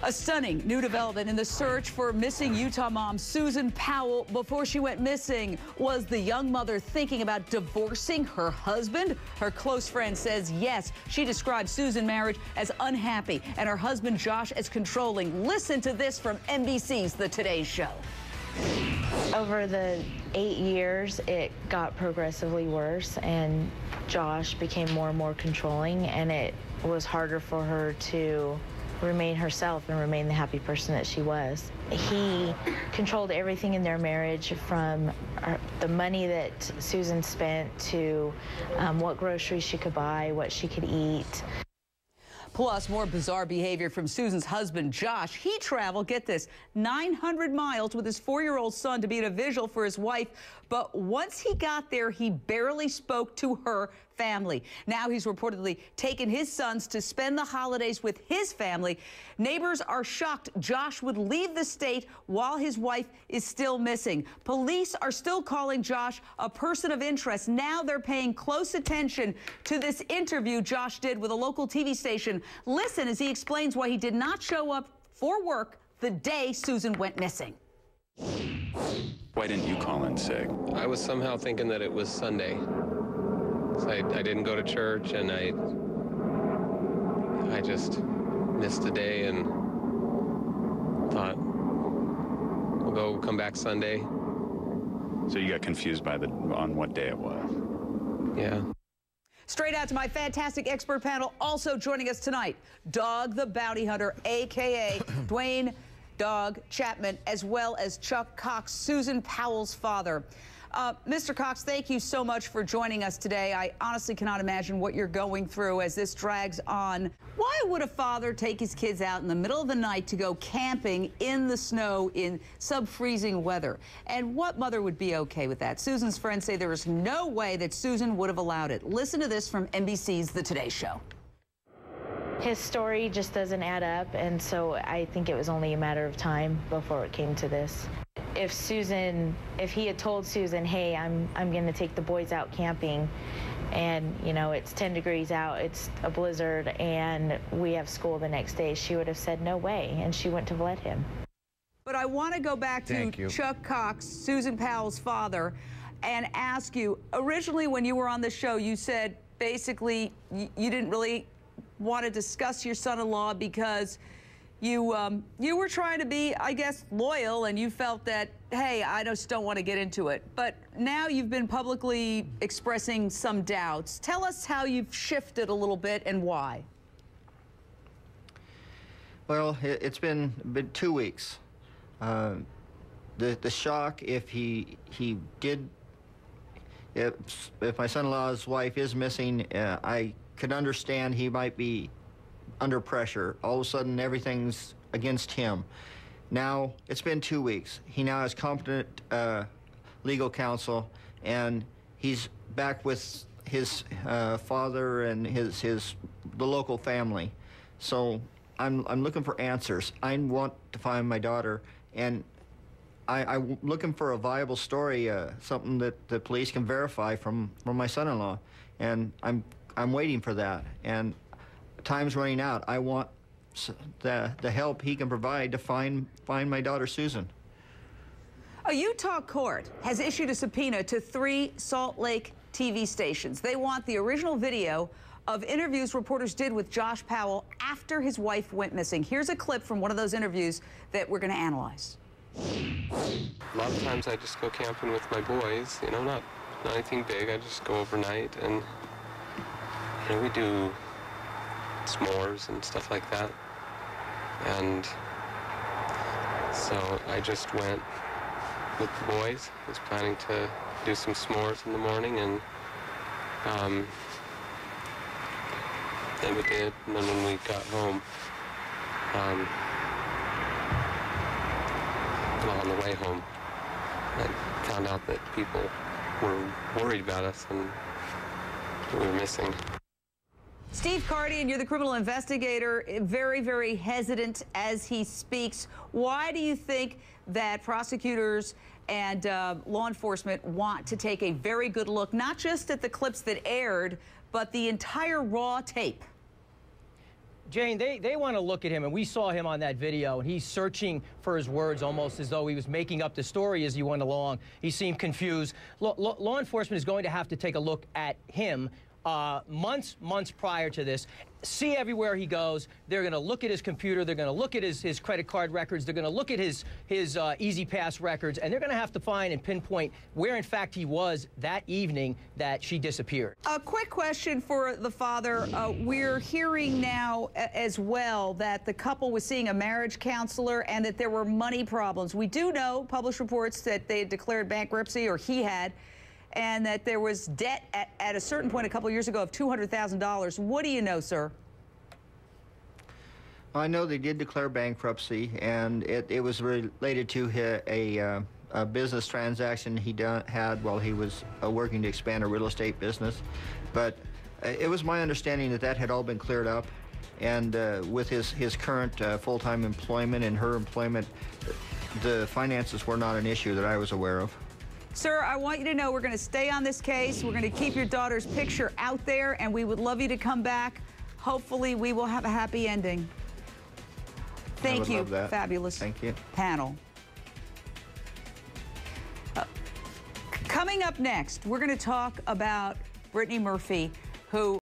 A stunning new development in the search for missing Utah mom Susan Powell. Before she went missing, was the young mother thinking about divorcing her husband? Her close friend says yes. She describes Susan's marriage as unhappy and her husband Josh as controlling. Listen to this from NBC's The Today Show. Over the 8 years, it got progressively worse, and Josh became more and more controlling, and it was harder for her to remain herself and remain the happy person that she was. He controlled everything in their marriage, from the money that Susan spent to what groceries she could buy, what she could eat. Plus, more bizarre behavior from Susan's husband, Josh. He traveled, get this, 900 miles with his 4-year-old son to be at a vigil for his wife. But once he got there, he barely spoke to her family. Now he's reportedly taken his sons to spend the holidays with his family. Neighbors are shocked Josh would leave the state while his wife is still missing. Police are still calling Josh a person of interest. Now they're paying close attention to this interview Josh did with a local TV station. Listen as he explains why he did not show up for work the day Susan went missing. Why didn't you call in sick? I was somehow thinking that it was Sunday. So I didn't go to church, and I just missed a day and thought, we'll come back Sunday. So you got confused by on what day it was? Yeah. Straight out to my fantastic expert panel. Also joining us tonight, Dog the Bounty Hunter, a.k.a. Dwayne Dog Chapman, as well as Chuck Cox, Susan Powell's father. Mr. Cox, thank you so much for joining us today. I honestly cannot imagine what you're going through as this drags on. Why would a father take his kids out in the middle of the night to go camping in the snow in sub-freezing weather? And what mother would be okay with that? Susan's friends say there is no way that Susan would have allowed it. Listen to this from NBC's The Today Show. His story just doesn't add up, and so I think it was only a matter of time before it came to this. If he had told Susan, hey, I'm going to take the boys out camping, and, you know, it's 10 degrees out, it's a blizzard, and we have school the next day, she would have said no way, and she wouldn't have let him. But I want to go back to Chuck Cox, Susan Powell's father, and ask you, originally when you were on the show, you said basically you didn't really want to discuss your son-in-law because you were trying to be, I guess, loyal, and you felt that, hey, I just don't want to get into it. But now you've been publicly expressing some doubts. Tell us how you've shifted a little bit and why. Well, it's been 2 weeks. The shock, if my son-in-law's wife is missing, I could understand he might be under pressure. All of a sudden, everything's against him. Now, it's been 2 weeks. He now has competent legal counsel, and he's back with his father and the local family. So I'm looking for answers. I want to find my daughter, and I'm looking for a viable story, something that the police can verify from my son-in-law, and I'm waiting for that. And time's running out. I want the help he can provide to find my daughter Susan. A Utah court has issued a subpoena to 3 Salt Lake TV stations. They want the original video of interviews reporters did with Josh Powell after his wife went missing. Here's a clip from one of those interviews that we're going to analyze. A lot of times I just go camping with my boys, you know, not anything big. I just go overnight, and you know, we do s'mores and stuff like that. And so I just went with the boys. I was planning to do some s'mores in the morning, and then we did. And then when we got home, well, on the way home, I found out that people were worried about us and we were missing. Steve Kardian, you're the criminal investigator, very, very hesitant as he speaks. Why do you think that prosecutors and law enforcement want to take a very good look, not just at the clips that aired, but the entire raw tape? Jane, they want to look at him, and we saw him on that video, and he's searching for his words almost as though he was making up the story as he went along. He seemed confused. Law enforcement is going to have to take a look at him months prior to this. See everywhere he goes. They're going to look at his computer. They're going to look at his credit card records. They're going to look at his Easy Pass records, and they're going to have to find and pinpoint where, in fact, he was that evening that she disappeared. A quick question for the father. We're hearing now as well that the couple was seeing a marriage counselor and that there were money problems. We do know, published reports, that they had declared bankruptcy, or he had, and that there was debt at a certain point a couple years ago of $200,000. What do you know, sir? I know they did declare bankruptcy, and it was related to a business transaction he had while he was working to expand a real estate business. But it was my understanding that had all been cleared up, and with his current full-time employment and her employment, the finances were not an issue that I was aware of. Sir, I want you to know we're going to stay on this case. We're going to keep your daughter's picture out there, and we would love you to come back. Hopefully, we will have a happy ending. Thank you, fabulous Thank you. Panel. Coming up next, we're going to talk about Brittany Murphy, who